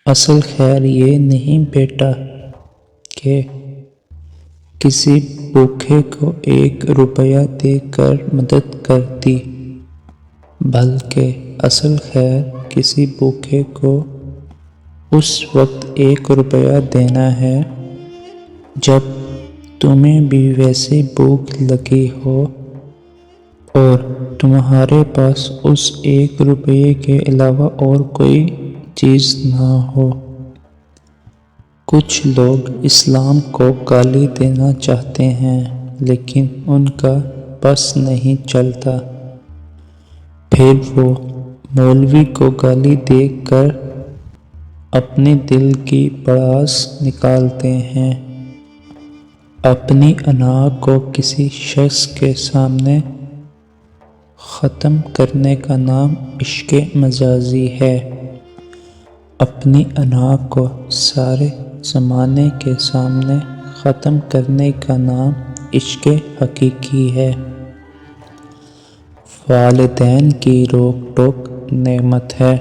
اصل خیر یہ نہیں بیٹا کہ کسی بھوکے کو 1 روپیہ دے کر مدد کر دی، بلکہ اصل خیر کسی بھوکے کو اس وقت 1 روپیہ دینا ہے جب تمہیں بھی ویسے بھوک لگی ہو اور تمہارے پاس اس 1 روپیے کے علاوہ اور کوئی چیز نہ ہو۔ کچھ لوگ اسلام کو گالی دینا چاہتے ہیں لیکن ان کا بس نہیں چلتا، پھر وہ مولوی کو گالی دے کر اپنے دل کی بڑاس نکالتے ہیں۔ اپنی انا کو کسی شخص کے سامنے ختم کرنے کا نام عشق مجازی ہے، اپنی انا کو سارے زمانے کے سامنے ختم کرنے کا نام عشق حقیقی ہے۔ والدین کی روک ٹوک نعمت ہے،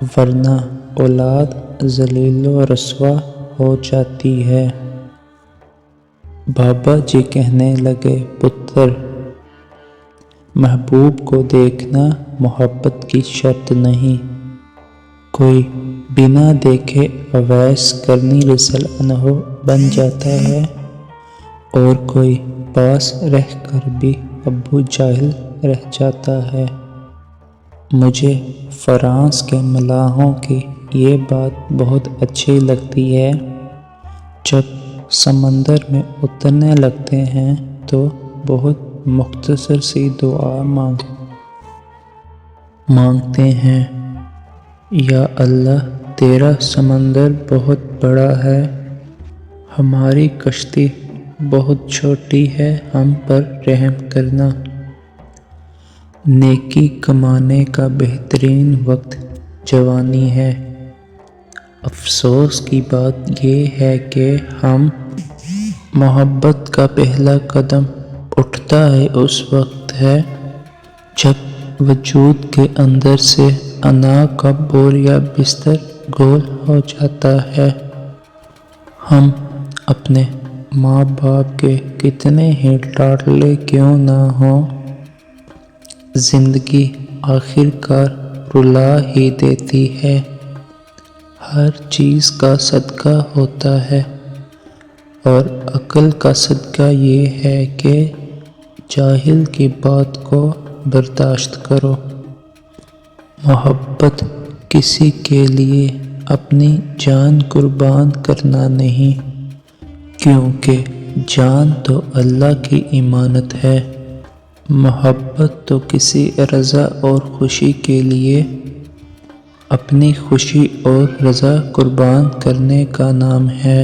ورنہ اولاد ذلیل و رسوا ہو جاتی ہے۔ بابا جی کہنے لگے، پتر، محبوب کو دیکھنا محبت کی شرط نہیں۔ کوئی بنا دیکھے اویس کرنی رضی اللہ عنہ بن جاتا ہے اور کوئی پاس رہ کر بھی ابو جہل رہ جاتا ہے۔ مجھے فرانس کے ملاحوں کی یہ بات بہت اچھی لگتی ہے، جب سمندر میں اترنے لگتے ہیں تو بہت مختصر سی دعا مانگتے ہیں، یا اللہ تیرا سمندر بہت بڑا ہے، ہماری کشتی بہت چھوٹی ہے، ہم پر رحم کرنا۔ نیکی کمانے کا بہترین وقت جوانی ہے۔ افسوس کی بات یہ ہے کہ ہم محبت کا پہلا قدم اٹھتا ہے اس وقت ہے جب وجود کے اندر سے انا کا بوریا بستر گول ہو جاتا ہے۔ ہم اپنے ماں باپ کے کتنے ہی لاڈلے کیوں نہ ہوں، زندگی آخر کار رلا ہی دیتی ہے۔ ہر چیز کا صدقہ ہوتا ہے اور عقل کا صدقہ یہ ہے کہ جاہل کی بات کو برداشت کرو۔ محبت کسی کے لیے اپنی جان قربان کرنا نہیں، کیونکہ جان تو اللہ کی امانت ہے۔ محبت تو کسی رضا اور خوشی کے لیے اپنی خوشی اور رضا قربان کرنے کا نام ہے۔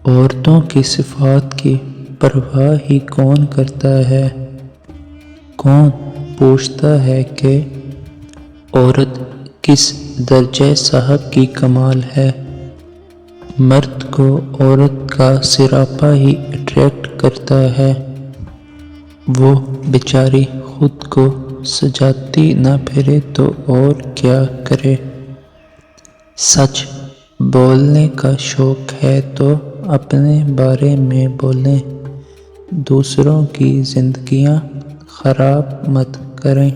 عورتوں کی صفات کی پرواہ ہی کون کرتا ہے؟ کون پوچھتا ہے کہ عورت کس درجہ صاحب کی کمال ہے؟ مرد کو عورت کا سراپا ہی اٹریکٹ کرتا ہے، وہ بیچاری خود کو سجاتی نہ پھرے تو اور کیا کرے۔ سچ بولنے کا شوق ہے تو اپنے بارے میں بولیں، دوسروں کی زندگیاں خراب مت کریں۔